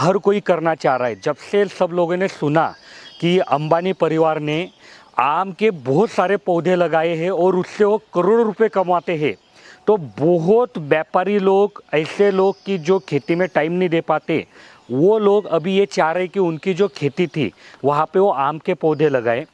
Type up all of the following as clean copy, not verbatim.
हर कोई करना चाह रहा है। जब से सब लोगों ने सुना कि अंबानी परिवार ने आम के बहुत सारे पौधे लगाए हैं और उससे वो करोड़ों रुपए कमाते हैं, तो बहुत व्यापारी लोग, ऐसे लोग कि जो खेती में टाइम नहीं दे पाते, वो लोग अभी ये चाह रहे कि उनकी जो खेती थी वहाँ पे वो आम के पौधे लगाए।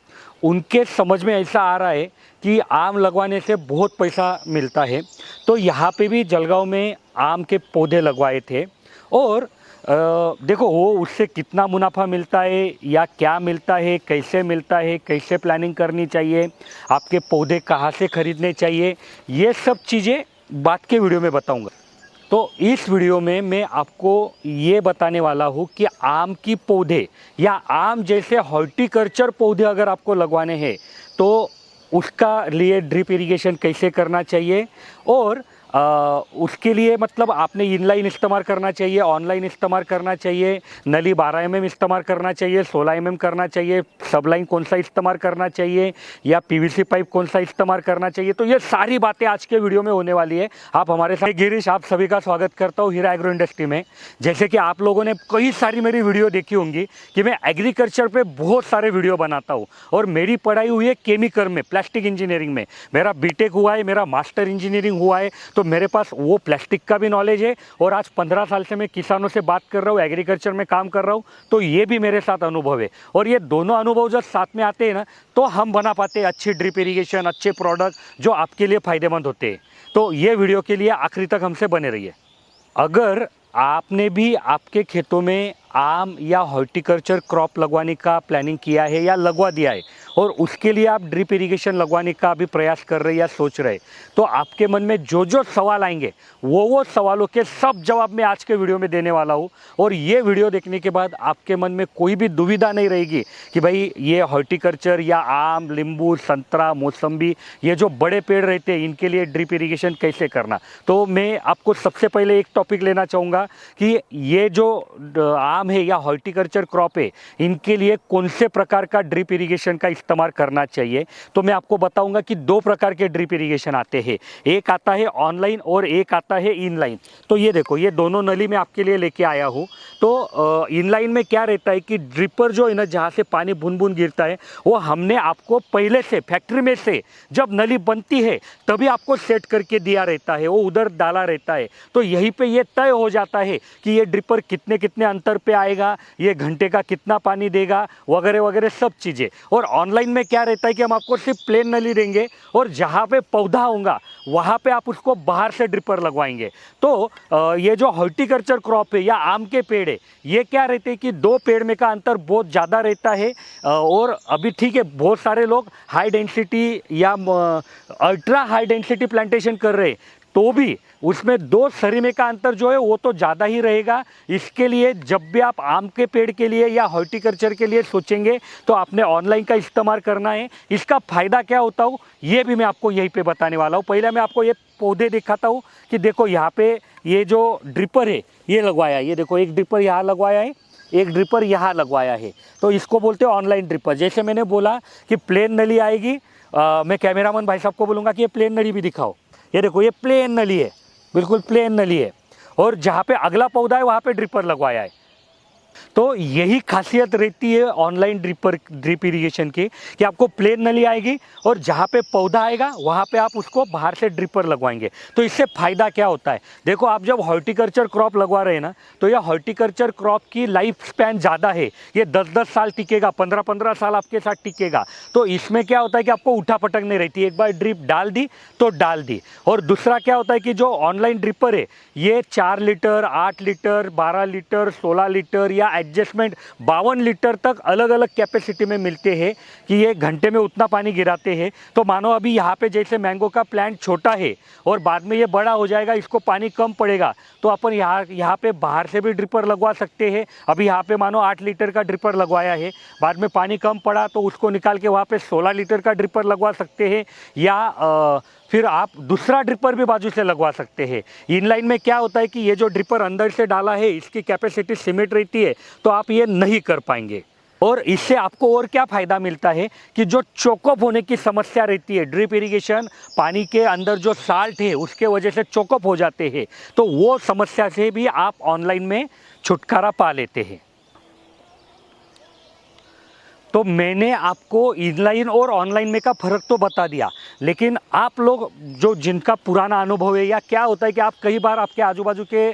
उनके समझ में ऐसा आ रहा है कि आम लगवाने से बहुत पैसा मिलता है, तो यहाँ पे भी जलगांव में आम के पौधे लगवाए थे। और देखो वो उससे कितना मुनाफा मिलता है या क्या मिलता है, कैसे मिलता है, कैसे प्लानिंग करनी चाहिए, आपके पौधे कहाँ से खरीदने चाहिए, ये सब चीज़ें बाद के वीडियो में बताऊंगा। तो इस वीडियो में मैं आपको ये बताने वाला हूँ कि आम की पौधे या आम जैसे हॉर्टिकल्चर पौधे अगर आपको लगवाने हैं तो उसका लिए ड्रिप इरिगेशन कैसे करना चाहिए, और उसके लिए मतलब आपने इनलाइन इस्तेमाल करना चाहिए, ऑनलाइन इस्तेमाल करना चाहिए, नली 12 mm इस्तेमाल करना चाहिए, 16 mm करना चाहिए, सब लाइन कौन सा इस्तेमाल करना चाहिए, या पीवीसी पाइप कौन सा इस्तेमाल करना चाहिए। तो ये सारी बातें आज के वीडियो में होने वाली है। आप हमारे साथ, गिरीश आप सभी का स्वागत करता हूँ हीरा एग्रो इंडस्ट्री में। जैसे कि आप लोगों ने कई सारी मेरी वीडियो देखी होंगी कि मैं एग्रीकल्चर पे बहुत सारे वीडियो बनाता हूँ, और मेरी पढ़ाई हुई है केमिकल में, प्लास्टिक इंजीनियरिंग में। मेरा बीटेक हुआ है, मेरा मास्टर इंजीनियरिंग हुआ है, तो मेरे पास वो प्लास्टिक का भी नॉलेज है। और आज 15 साल से मैं किसानों से बात कर रहा हूँ, एग्रीकल्चर में काम कर रहा हूँ, तो ये भी मेरे साथ अनुभव है। और ये दोनों अनुभव जब साथ में आते हैं ना, तो हम बना पाते हैं अच्छी ड्रिप इरिगेशन, अच्छे प्रोडक्ट जो आपके लिए फ़ायदेमंद होते हैं। तो ये वीडियो के लिए आखिरी तक हमसे बने रहिए। अगर आपने भी आपके खेतों में आम या हॉर्टिकल्चर क्रॉप लगवाने का प्लानिंग किया है या लगवा दिया है, और उसके लिए आप ड्रिप इरिगेशन लगवाने का भी प्रयास कर रहे हैं या सोच रहे हैं, तो आपके मन में जो जो सवाल आएंगे वो सवालों के सब जवाब मैं आज के वीडियो में देने वाला हूँ। और ये वीडियो देखने के बाद आपके मन में कोई भी दुविधा नहीं रहेगी कि भाई ये हॉर्टिकल्चर या आम, नींबू, संतरा, मौसम्बी, ये जो बड़े पेड़ रहते हैं इनके लिए ड्रिप इरिगेशन कैसे करना। तो मैं आपको सबसे पहले एक टॉपिक लेना चाहूँगा कि ये जो आम है या हॉर्टिकल्चर क्रॉप है, इनके लिए कौन से प्रकार का ड्रिप इरिगेशन का इस्तेमाल करना चाहिए। तो मैं आपको बताऊंगा कि दो प्रकार के ड्रिप इरिगेशन आते हैं, एक आता है ऑनलाइन और एक आता है इनलाइन। तो ये देखो, ये दोनों नली मैं आपके लिए लेके आया हूँ। तो इनलाइन में क्या रहता है कि ड्रिपर जो है ना, जहाँ से पानी बूंद बूंद गिरता है, वो हमने आपको पहले से फैक्ट्री में से जब नली बनती है तभी आपको सेट करके दिया रहता है, वो उधर डाला रहता है। तो यहीं पे ये तय हो जाता है कि ये ड्रिपर कितने कितने अंतर पे आएगा, ये घंटे का कितना पानी देगा, वगैरह वगैरह सब चीज़ें। और ऑनलाइन में क्या रहता है कि हम आपको सिर्फ प्लेन नली देंगे, और जहाँ पे पौधा होगा वहाँ पे आप उसको बाहर से ड्रिपर लगवाएंगे। तो ये जो हॉर्टिकल्चर क्रॉप है या आम के पेड़ है, ये क्या रहते हैं कि दो पेड़ में का अंतर बहुत ज़्यादा रहता है। और अभी ठीक है, बहुत सारे लोग हाई डेंसिटी या अल्ट्रा हाई डेंसिटी प्लांटेशन कर रहे हैं, तो भी उसमें दो सरीमे का अंतर जो है वो तो ज़्यादा ही रहेगा। इसके लिए जब भी आप आम के पेड़ के लिए या हॉर्टिकल्चर के लिए सोचेंगे तो आपने ऑनलाइन का इस्तेमाल करना है। इसका फ़ायदा क्या होता हो ये भी मैं आपको यहीं पे बताने वाला हूँ। पहले मैं आपको ये पौधे दिखाता हूँ कि देखो यहाँ पे ये जो ड्रिपर है ये लगवाया है, ये देखो एक ड्रिपर यहाँ लगवाया है, एक ड्रिपर यहाँ लगवाया है। तो इसको बोलते हैं ऑनलाइन ड्रिपर। जैसे मैंने बोला कि प्लेन नली आएगी, मैं कैमरामैन भाई साहब को बोलूँगा कि ये प्लेन नली भी दिखाओ। ये देखो, ये प्लेन नली है, बिल्कुल प्लेन नली है, और जहाँ पे अगला पौधा है वहाँ पे ड्रिपर लगवाया है। तो यही खासियत रहती है ऑनलाइन ड्रिप इरिगेशन की कि आपको प्लेन नली आएगी और जहाँ पे पौधा आएगा वहाँ पे आप उसको बाहर से ड्रिपर लगवाएंगे। तो इससे फ़ायदा क्या होता है, देखो आप जब हॉर्टिकल्चर क्रॉप लगवा रहे हैं ना, तो यह हॉर्टिकल्चर क्रॉप की लाइफ स्पैन ज़्यादा है, ये 10-10 साल टिकेगा, 15-15 साल आपके साथ टिकेगा। तो इसमें क्या होता है कि आपको उठा पटक नहीं रहती, एक बार ड्रिप डाल दी तो डाल दी। और दूसरा क्या होता है कि जो ऑनलाइन ड्रिपर है ये 4 लीटर, 8 लीटर, 12 लीटर, 16 लीटर या एडजस्टमेंट 52 लीटर तक अलग अलग कैपेसिटी में मिलते हैं कि ये घंटे में उतना पानी गिराते हैं। तो मानो अभी यहाँ पे जैसे मैंगो का प्लांट छोटा है और बाद में ये बड़ा हो जाएगा, इसको पानी कम पड़ेगा, तो अपन यहाँ पे बाहर से भी ड्रिपर लगवा सकते हैं। अभी यहाँ पे मानो 8 लीटर का ड्रिपर लगवाया है, बाद में पानी कम पड़ा तो उसको निकाल के वहाँ पे 16 लीटर का ड्रिपर लगवा सकते हैं, या फिर आप दूसरा ड्रिपर भी बाजू से लगवा सकते हैं। इनलाइन में क्या होता है कि ये जो ड्रिपर अंदर से डाला है इसकी कैपेसिटी सीमित रहती है, तो आप ये नहीं कर पाएंगे। और इससे आपको और क्या फ़ायदा मिलता है कि जो चोकअप होने की समस्या रहती है, ड्रिप इरिगेशन पानी के अंदर जो साल्ट है उसके वजह से चोकअप हो जाते हैं, तो वो समस्या से भी आप ऑनलाइन में छुटकारा पा लेते हैं। तो मैंने आपको इनलाइन और ऑनलाइन में का फ़र्क तो बता दिया, लेकिन आप लोग जो जिनका पुराना अनुभव है, या क्या होता है कि आप कई बार आपके आजू बाजू के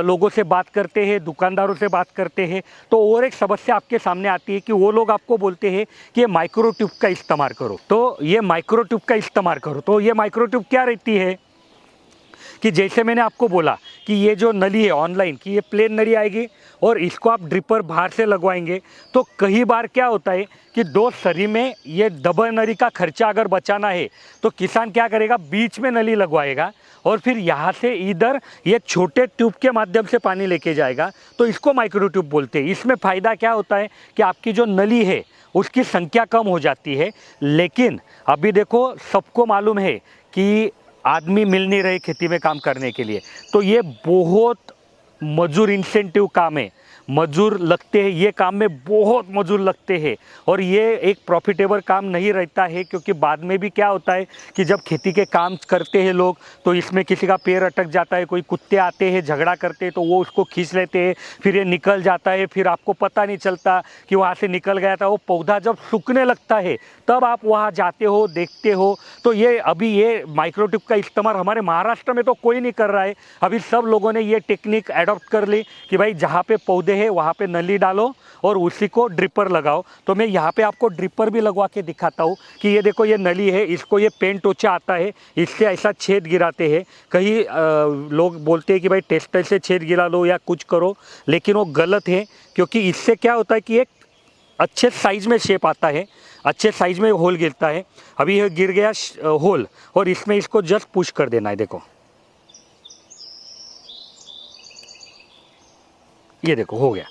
लोगों से बात करते हैं, दुकानदारों से बात करते हैं, तो और एक समस्या आपके सामने आती है कि वो लोग आपको बोलते हैं कि ये माइक्रो ट्यूब का इस्तेमाल करो। तो ये माइक्रो ट्यूब का इस्तेमाल करो, तो ये माइक्रो ट्यूब क्या रहती है कि जैसे मैंने आपको बोला कि ये जो नली है ऑनलाइन की, ये प्लेन नली आएगी और इसको आप ड्रिपर बाहर से लगवाएंगे, तो कई बार क्या होता है कि दो सरी में ये डबल नली का खर्चा अगर बचाना है तो किसान क्या करेगा, बीच में नली लगवाएगा और फिर यहाँ से इधर ये छोटे ट्यूब के माध्यम से पानी लेके जाएगा, तो इसको माइक्रो ट्यूब बोलते हैं। इसमें फ़ायदा क्या होता है कि आपकी जो नली है उसकी संख्या कम हो जाती है, लेकिन अभी देखो सबको मालूम है कि आदमी मिल नहीं रहे खेती में काम करने के लिए, तो ये बहुत मजदूर इंसेंटिव काम है, मजदूर लगते हैं, ये काम में बहुत मजदूर लगते हैं और ये एक प्रॉफिटेबल काम नहीं रहता है, क्योंकि बाद में भी क्या होता है कि जब खेती के काम करते हैं लोग तो इसमें किसी का पैर अटक जाता है, कोई कुत्ते आते हैं झगड़ा करते हैं तो वो उसको खींच लेते हैं, फिर ये निकल जाता है, फिर आपको पता नहीं चलता कि वहाँ से निकल गया था। वो पौधा जब सूखने लगता है तब आप वहाँ जाते हो, देखते हो। तो ये अभी ये माइक्रो ट्यूब का इस्तेमाल हमारे महाराष्ट्र में तो कोई नहीं कर रहा है, अभी सब लोगों ने ये टेक्निक अडॉप्ट कर ली कि भाई जहाँ पे पौधे है वहाँ पे नली डालो और उसी को ड्रिपर लगाओ। तो मैं यहाँ पे आपको ड्रिपर भी लगवा के दिखाता हूँ कि ये देखो ये नली है, इसको ये पेन टोचा आता है, इससे ऐसा छेद गिराते हैं। कई लोग बोलते हैं कि भाई टेस्टर से छेद गिरा लो या कुछ करो, लेकिन वो गलत है, क्योंकि इससे क्या होता है कि एक अच्छे साइज़ में शेप आता है, अच्छे साइज़ में होल गिरता है। अभी ये गिर गया होल और इसमें इसको जस्ट पुश कर देना है, देखो ये देखो हो गया।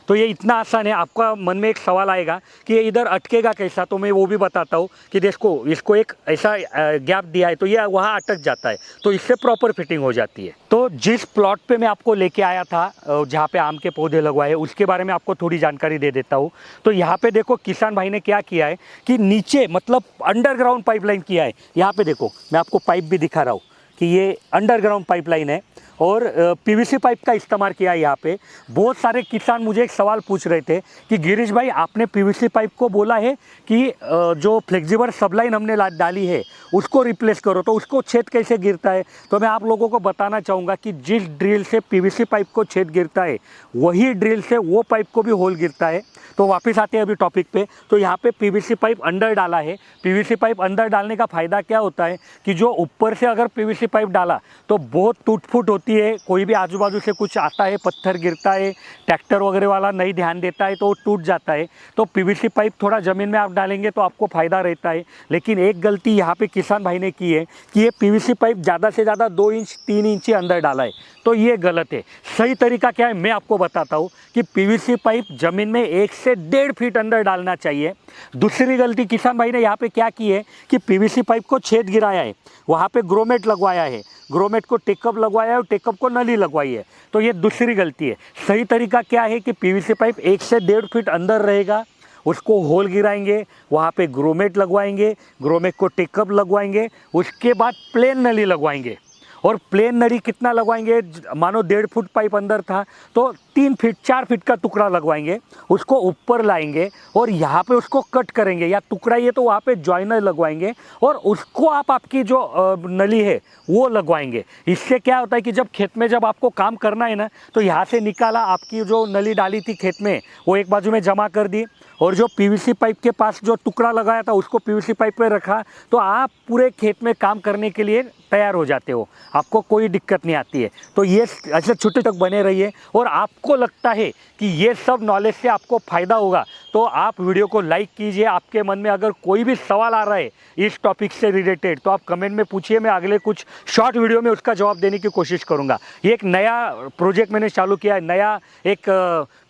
तो ये इतना आसान है। आपका मन में एक सवाल आएगा कि ये इधर अटकेगा कैसा, तो मैं वो भी बताता हूँ कि देखो इसको एक ऐसा गैप दिया है तो ये वहाँ अटक जाता है, तो इससे प्रॉपर फिटिंग हो जाती है। तो जिस प्लॉट पे मैं आपको लेके आया था जहाँ पे आम के पौधे लगवाए, उसके बारे में आपको थोड़ी जानकारी दे देता हूँ। तो यहाँ पे देखो किसान भाई ने क्या किया है कि नीचे मतलब अंडरग्राउंड पाइपलाइन किया है। यहाँ पे देखो मैं आपको पाइप भी दिखा रहा हूँ कि ये अंडरग्राउंड पाइपलाइन है और पीवीसी पाइप का इस्तेमाल किया है यहाँ पे। बहुत सारे किसान मुझे एक सवाल पूछ रहे थे कि गिरीश भाई आपने पीवीसी पाइप को बोला है कि जो फ्लेक्सिबल सबलाइन हमने डाली है उसको रिप्लेस करो, तो उसको छेद कैसे गिरता है। तो मैं आप लोगों को बताना चाहूँगा कि जिस ड्रिल से पीवीसी पाइप को छेद गिरता है वही ड्रिल से वो पाइप को भी होल गिरता है। तो वापस आते हैं अभी टॉपिक पे। तो यहाँ पे पीवीसी पाइप अंदर डाला है। पीवीसी पाइप अंदर डालने का फ़ायदा क्या होता है कि जो ऊपर से अगर पीवीसी पाइप डाला तो बहुत टूट फूट होती है, कोई भी आजू बाजू से कुछ आता है, पत्थर गिरता है, ट्रैक्टर वगैरह वाला नहीं ध्यान देता है तो वो टूट जाता है। तो पीवीसी पाइप थोड़ा ज़मीन में आप डालेंगे तो आपको फ़ायदा रहता है। लेकिन एक गलती यहाँ पे किसान भाई ने की है कि ये पीवीसी पाइप ज़्यादा से ज़्यादा 2 इंच 3 इंच ही अंदर डाला है, तो ये गलत है। सही तरीका क्या है मैं आपको बताता हूँ कि पीवीसी पाइप ज़मीन में 1 से 1.5 फीट अंदर डालना चाहिए। दूसरी गलती किसान भाई ने यहाँ पे क्या की है कि पीवीसी पाइप को छेद गिराया है, वहाँ पे ग्रोमेट लगवाया है, ग्रोमेट को टेकअप लगवाया है और टेकअप को नली लगवाई है, तो ये दूसरी गलती है। सही तरीका क्या है कि पीवीसी पाइप 1 से 1.5 फीट अंदर रहेगा, उसको होल गिराएंगे, वहाँ पे ग्रोमेट लगवाएंगे, ग्रोमेट को टेकअप लगवाएंगे, उसके बाद प्लेन नली लगवाएंगे। और प्लेन नली कितना लगवाएंगे, मानो 1.5 फुट पाइप अंदर था तो 3 फीट 4 फीट का टुकड़ा लगवाएंगे, उसको ऊपर लाएंगे और यहाँ पे उसको कट करेंगे, या टुकड़ा ये तो वहाँ पे जॉइनर लगवाएंगे और उसको आप आपकी जो नली है वो लगवाएंगे। इससे क्या होता है कि जब खेत में जब आपको काम करना है ना, तो यहाँ से निकाला, आपकी जो नली डाली थी खेत में वो एक बाजू में जमा कर दी और जो पीवीसी पाइप के पास जो टुकड़ा लगाया था उसको पीवीसी पाइप पे रखा, तो आप पूरे खेत में काम करने के लिए तैयार हो जाते हो, आपको कोई दिक्कत नहीं आती है। तो ये ऐसे छोटे तक बने रहिए और आपको लगता है कि ये सब नॉलेज से आपको फ़ायदा होगा तो आप वीडियो को लाइक कीजिए। आपके मन में अगर कोई भी सवाल आ रहा है इस टॉपिक से रिलेटेड तो आप कमेंट में पूछिए, मैं अगले कुछ शॉर्ट वीडियो में उसका जवाब देने की कोशिश करूँगा। ये एक नया प्रोजेक्ट मैंने चालू किया है, नया एक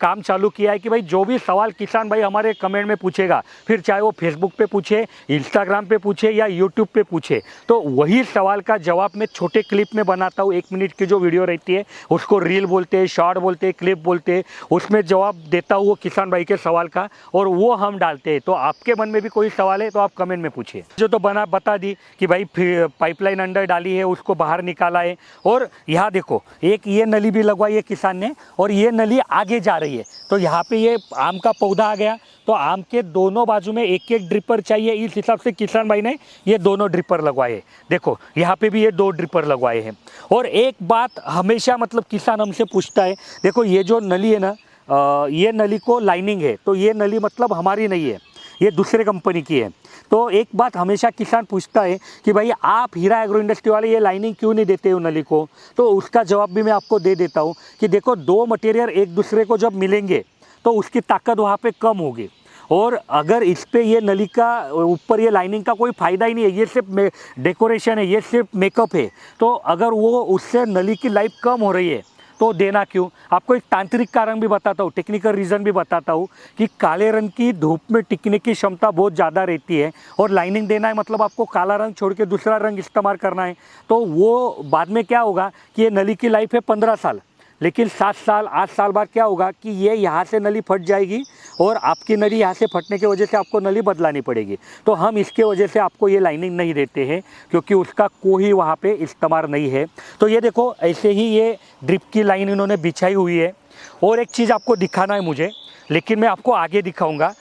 काम चालू किया है कि भाई जो भी सवाल किसान भाई हमारे कमेंट में पूछेगा, फिर चाहे वो फेसबुक पे पूछे, इंस्टाग्राम पे पूछे या यूट्यूब पे पूछे, तो वही सवाल का जवाब मैं छोटे क्लिप में बनाता हूँ। 1 मिनट की जो वीडियो रहती है उसको रील बोलते हैं, शॉर्ट बोलते हैं, क्लिप बोलते हैं, उसमें जवाब देता हूँ वो किसान भाई के सवाल का। और वो हम डालते हैं। तो आपके मन में भी कोई सवाल है तो आप कमेंट में पूछिए। जो तो बता दी कि भाई पाइपलाइन अंदर डाली है, उसको बाहर निकाला है, और यहाँ देखो एक ये नली भी लगवाई है किसान ने, और ये नली आगे जा रही है। तो यहाँ पे ये आम का पौधा आ गया, तो आम के दोनों बाजू में एक एक ड्रिपर चाहिए, इस हिसाब से किसान भाई ने ये दोनों ड्रिपर लगवाए। देखो यहाँ पे भी ये 2 ड्रिपर लगवाए हैं। और एक बात हमेशा मतलब किसान हमसे पूछता है, देखो ये जो नली है ना, ये नली को लाइनिंग है, तो ये नली मतलब हमारी नहीं है, ये दूसरे कंपनी की है। तो एक बात हमेशा किसान पूछता है कि भाई आप हीरा एग्रो इंडस्ट्री वाले ये लाइनिंग क्यों नहीं देते हो नली को। तो उसका जवाब भी मैं आपको दे देता हूँ कि देखो 2 मटेरियल एक दूसरे को जब मिलेंगे तो उसकी ताकत वहाँ पे कम होगी, और अगर इस पे ये नली का ऊपर ये लाइनिंग का कोई फ़ायदा ही नहीं है, ये सिर्फ डेकोरेशन है, ये सिर्फ मेकअप है। तो अगर वो उससे नली की लाइफ कम हो रही है तो देना क्यों। आपको एक तांत्रिक कारण भी बताता हूँ, टेक्निकल रीज़न भी बताता हूँ कि काले रंग की धूप में टिकने की क्षमता बहुत ज़्यादा रहती है, और लाइनिंग देना है मतलब आपको काला रंग छोड़ के दूसरा रंग इस्तेमाल करना है। तो वो बाद में क्या होगा कि ये नली की लाइफ है 15 साल, लेकिन 7 साल 8 साल बाद क्या होगा कि ये यहाँ से नली फट जाएगी, और आपकी नली यहाँ से फटने की वजह से आपको नली बदलानी पड़ेगी। तो हम इसके वजह से आपको ये लाइनिंग नहीं देते हैं, क्योंकि उसका कोई वहाँ पे इस्तेमाल नहीं है। तो ये देखो ऐसे ही ये ड्रिप की लाइन इन्होंने बिछाई हुई है। और एक चीज़ आपको दिखाना है मुझे, लेकिन मैं आपको आगे दिखाऊंगा।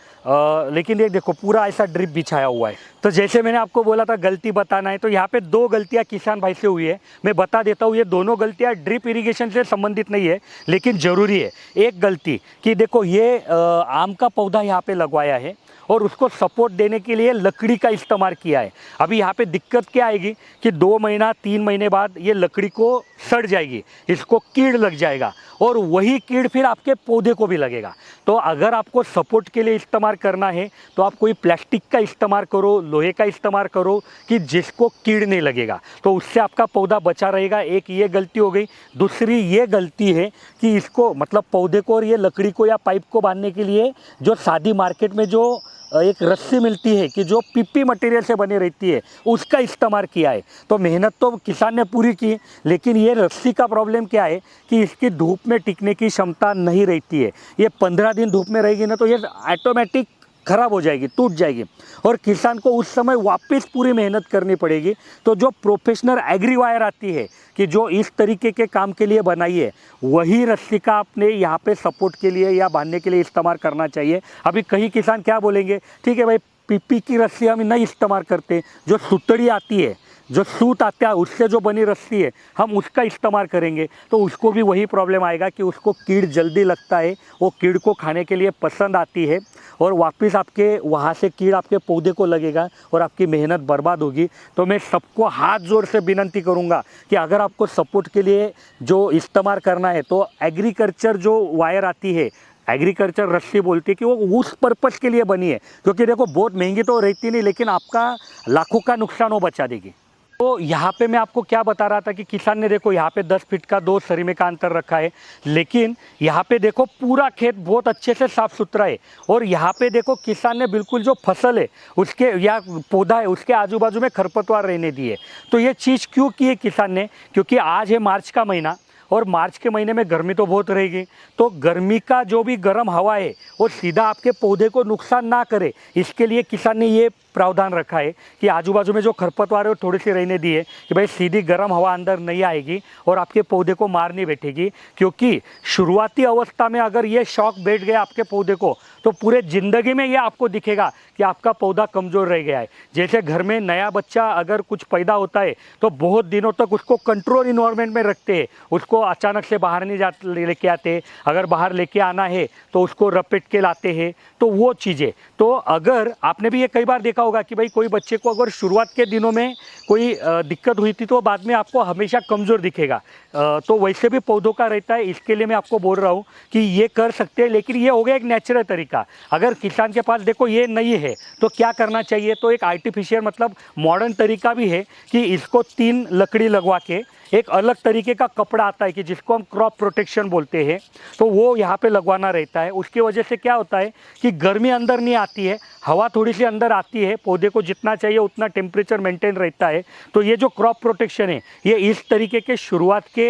लेकिन ये देखो पूरा ऐसा ड्रिप बिछाया हुआ है। तो जैसे मैंने आपको बोला था गलती बताना है, तो यहाँ पे 2 गलतियाँ किसान भाई से हुई है। मैं बता देता हूँ, ये दोनों गलतियाँ ड्रिप इरिगेशन से संबंधित नहीं है, लेकिन ज़रूरी है। एक गलती कि देखो ये आम का पौधा यहाँ पे लगवाया है, और उसको सपोर्ट देने के लिए लकड़ी का इस्तेमाल किया है। अभी यहाँ पे दिक्कत क्या आएगी कि 2 महीना 3 महीने बाद ये लकड़ी को सड़ जाएगी, इसको कीड़ लग जाएगा, और वही कीड़ फिर आपके पौधे को भी लगेगा। तो अगर आपको सपोर्ट के लिए इस्तेमाल करना है तो आप कोई प्लास्टिक का इस्तेमाल करो, लोहे का इस्तेमाल करो, कि जिसको कीड़ नहीं लगेगा, तो उससे आपका पौधा बचा रहेगा। एक ये गलती हो गई। दूसरी ये गलती है कि इसको मतलब पौधे को और ये लकड़ी को या पाइप को बांधने के लिए जो सादी मार्केट में जो एक रस्सी मिलती है कि जो पीपी मटेरियल से बनी रहती है, उसका इस्तेमाल किया है। तो मेहनत तो किसान ने पूरी की, लेकिन ये रस्सी का प्रॉब्लम क्या है कि इसकी धूप में टिकने की क्षमता नहीं रहती है। ये 15 दिन धूप में रहेगी ना, तो ये ऑटोमेटिक खराब हो जाएगी, टूट जाएगी, और किसान को उस समय वापस पूरी मेहनत करनी पड़ेगी। तो जो प्रोफेशनल एग्री वायर आती है कि जो इस तरीके के काम के लिए बनाई है, वही रस्सी का आपने यहाँ पे सपोर्ट के लिए या बांधने के लिए इस्तेमाल करना चाहिए। अभी कई किसान क्या बोलेंगे, ठीक है भाई पीपी की रस्सी हम नहीं इस्तेमाल करते, जो सुतड़ी आती है, जो सूत आता है, उससे जो बनी रस्सी है, हम उसका इस्तेमाल करेंगे। तो उसको भी वही प्रॉब्लम आएगा कि उसको कीड़ जल्दी लगता है, वो कीड़ को खाने के लिए पसंद आती है, और वापस आपके वहाँ से कीड़ आपके पौधे को लगेगा और आपकी मेहनत बर्बाद होगी। तो मैं सबको हाथ जोड़ से विनती करूँगा कि अगर आपको सपोर्ट के लिए जो इस्तेमाल करना है, तो एग्रीकल्चर जो वायर आती है, एग्रीकल्चर रस्सी बोलती है, कि वो उस पर्पज़ के लिए बनी है। क्योंकि देखो बहुत महंगी तो रहती नहीं, लेकिन आपका लाखों का नुकसान वो बचा देगी। तो यहाँ पे मैं आपको क्या बता रहा था कि किसान ने देखो यहाँ पे 10 फीट का 2 सरीमे का अंतर रखा है, लेकिन यहाँ पे देखो पूरा खेत बहुत अच्छे से साफ सुथरा है। और यहाँ पे देखो किसान ने बिल्कुल जो फसल है उसके या पौधा है उसके आजू बाजू में खरपतवार रहने दिए। तो ये चीज़ क्यों की है किसान ने, क्योंकि आज है मार्च का महीना, और मार्च के महीने में गर्मी तो बहुत रहेगी। तो गर्मी का जो भी गर्म हवा है वो सीधा आपके पौधे को नुकसान ना करे, इसके लिए किसान ने ये प्रावधान रखा है कि आजू बाजू में जो खरपतवार है वो थोड़ी सी रहने दी है, कि भाई सीधी गर्म हवा अंदर नहीं आएगी और आपके पौधे को मार नहीं बैठेगी। क्योंकि शुरुआती अवस्था में अगर ये शॉक बैठ गया आपके पौधे को, तो पूरे ज़िंदगी में ये आपको दिखेगा कि आपका पौधा कमज़ोर रह गया है। जैसे घर में नया बच्चा अगर कुछ पैदा होता है तो बहुत दिनों तक उसको कंट्रोल इन्वायरमेंट में रखते हैं, उसको अचानक से बाहर नहीं लेके आते, अगर बाहर लेके आना है तो उसको रपेट के लाते हैं। तो वो चीज़ें, तो अगर आपने भी ये कई बार देखा होगा कि भाई कोई बच्चे को अगर शुरुआत के दिनों में कोई दिक्कत हुई थी तो बाद में आपको हमेशा कमज़ोर दिखेगा। तो वैसे भी पौधों का रहता है, इसके लिए मैं आपको बोल रहा हूँ कि ये कर सकते हैं। लेकिन ये हो गया एक नेचुरल तरीका। अगर किसान के पास देखो ये नहीं है तो क्या करना चाहिए, तो एक आर्टिफिशियल मतलब मॉडर्न तरीका भी है कि इसको 3 लकड़ी लगवा के एक अलग तरीके का कपड़ा आता है कि जिसको हम क्रॉप प्रोटेक्शन बोलते हैं, तो वो यहाँ पे लगवाना रहता है। उसकी वजह से क्या होता है कि गर्मी अंदर नहीं आती है, हवा थोड़ी सी अंदर आती है, पौधे को जितना चाहिए उतना टेम्परेचर मेंटेन रहता है। तो ये जो क्रॉप प्रोटेक्शन है ये इस तरीके के शुरुआत के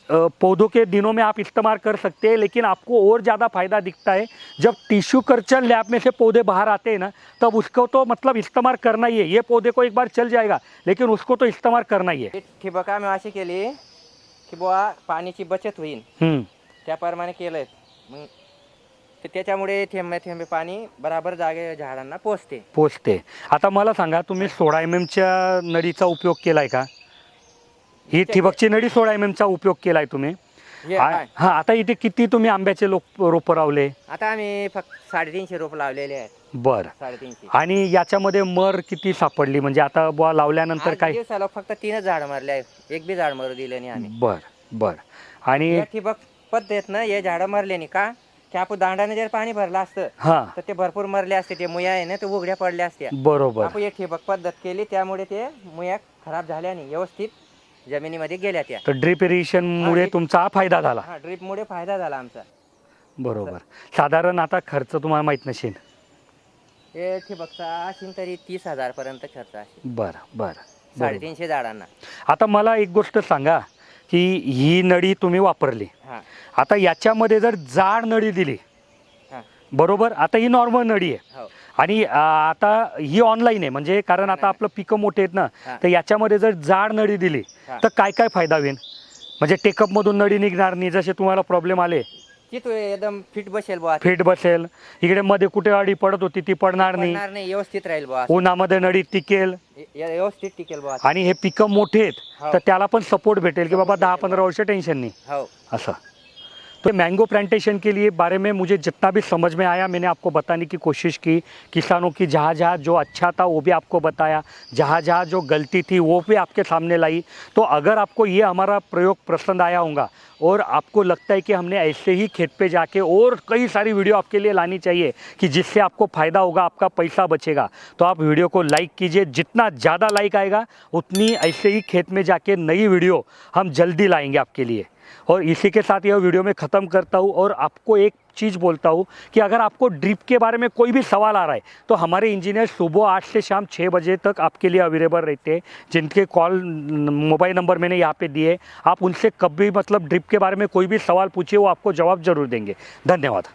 पौधों के दिनों में आप इस्तेमाल कर सकते हैं, लेकिन आपको और ज़्यादा फायदा दिखता है जब टिश्यू कल्चर लैब में से पौधे बाहर आते हैं ना, तब उसको तो मतलब इस्तेमाल करना ही है। ये पौधे को एक बार चल जाएगा, लेकिन उसको तो इस्तेमाल करना ही है। ठिबक आम्ही अशी केली की बुवा पाण्याची बचत होईल त्याप्रमाणे केलंय। मग त्याच्यामुळे थेंबे थेंबे पाणी बराबर जागे झाडांना पोचते। आता मला सांगा, तुम्ही 16 mm च्या नळीचा उपयोग केलाय का? ही ठिबकची नळी 16 mm चा उपयोग केलाय तुम्ही? हा, आता इथे किती तुम्ही आंब्याचे रोपं लावले? आता आम्ही फक्त 350 रोप लावलेले आहेत। बर, 350। आणि याच्यामध्ये मर किती सापडली? म्हणजे आता बुवा लावल्यानंतर काय? दिवसाला फक्त 3च झाड मारले आहेत, एक बी झाड मरू दिले नाही आम्ही। बर, आणि या ठिबक पद्धतीनं हे झाड मरले नाही का, की आपण दांडाने जर पाणी भरलं असतं हा, तर ते भरपूर मरले असते। ते मुया आहे ना, ते उघड्या पडल्या असत्या। बरोबर। आपण हे ठिबक पद्धत केली त्यामुळे ते मुया खराब झाल्या नाही, व्यवस्थित जमिनीमध्ये गेल्या त्या। तर ड्रिप इरिगेशन मुळे तुमचा हा फायदा झाला? हा, ड्रिप मुळे फायदा झाला आमचा। बरोबर। साधारण आता खर्च तुम्हाला माहित नसेल? हे ठिबकचा असेल तरी 30,000 पर्यंत खर्च असेल। बर 350 झाडांना। आता मला एक गोष्ट सांगा, की ही नळी तुम्ही वापरली, हा आता याच्यामध्ये जर जाड नळी दिली, हा बरोबर, आता ही नॉर्मल नळी आहे हो आणि आता ही ऑनलाईन आहे, म्हणजे कारण आता आपलं पिकं मोठे आहेत ना, हा. तर याच्यामध्ये जर जाड नळी दिली हा. तर काय काय फायदा होईल? म्हणजे टेकअप मधून नळी निघणार नाही, जसे तुम्हाला प्रॉब्लेम आले, ती तो एकदम फिट बसेल बुवा। फिट बसेल, इकडे मध्ये कुठे अडी पडत होती ती पडणार नाही, पडणार नाही, व्यवस्थित राहील बुवा। उन्हामध्ये नळी टिकेल, व्यवस्थित टिकेल बुवा। आणि हे पिकं मोठे आहेत हो. तर त्याला पण सपोर्ट भेटेल की बाबा 10-15 वर्ष टेंशन नहीं। हो ऐसा तो मैंगो प्लांटेशन के लिए बारे में मुझे जितना भी समझ में आया मैंने आपको बताने की कोशिश की। किसानों की जहाँ जहाँ जो अच्छा था वो भी आपको बताया, जहाँ जहाँ जो गलती थी वो भी आपके सामने लाई। तो अगर आपको ये हमारा प्रयोग पसंद आया होगा और आपको लगता है कि हमने ऐसे ही खेत पे जाके और कई सारी वीडियो आपके लिए लानी चाहिए कि जिससे आपको फ़ायदा होगा, आपका पैसा बचेगा, तो आप वीडियो को लाइक कीजिए। जितना ज़्यादा लाइक आएगा उतनी ऐसे ही खेत में जाके नई वीडियो हम जल्दी लाएंगे आपके लिए। और इसी के साथ यह वीडियो में ख़त्म करता हूँ और आपको एक चीज़ बोलता हूँ कि अगर आपको ड्रिप के बारे में कोई भी सवाल आ रहा है तो हमारे इंजीनियर सुबह 8 से शाम 6 बजे तक आपके लिए अवेलेबल रहते हैं, जिनके कॉल मोबाइल नंबर मैंने यहाँ पे दिए। आप उनसे कभी मतलब ड्रिप के बारे में कोई भी सवाल पूछिए, वो आपको जवाब ज़रूर देंगे। धन्यवाद।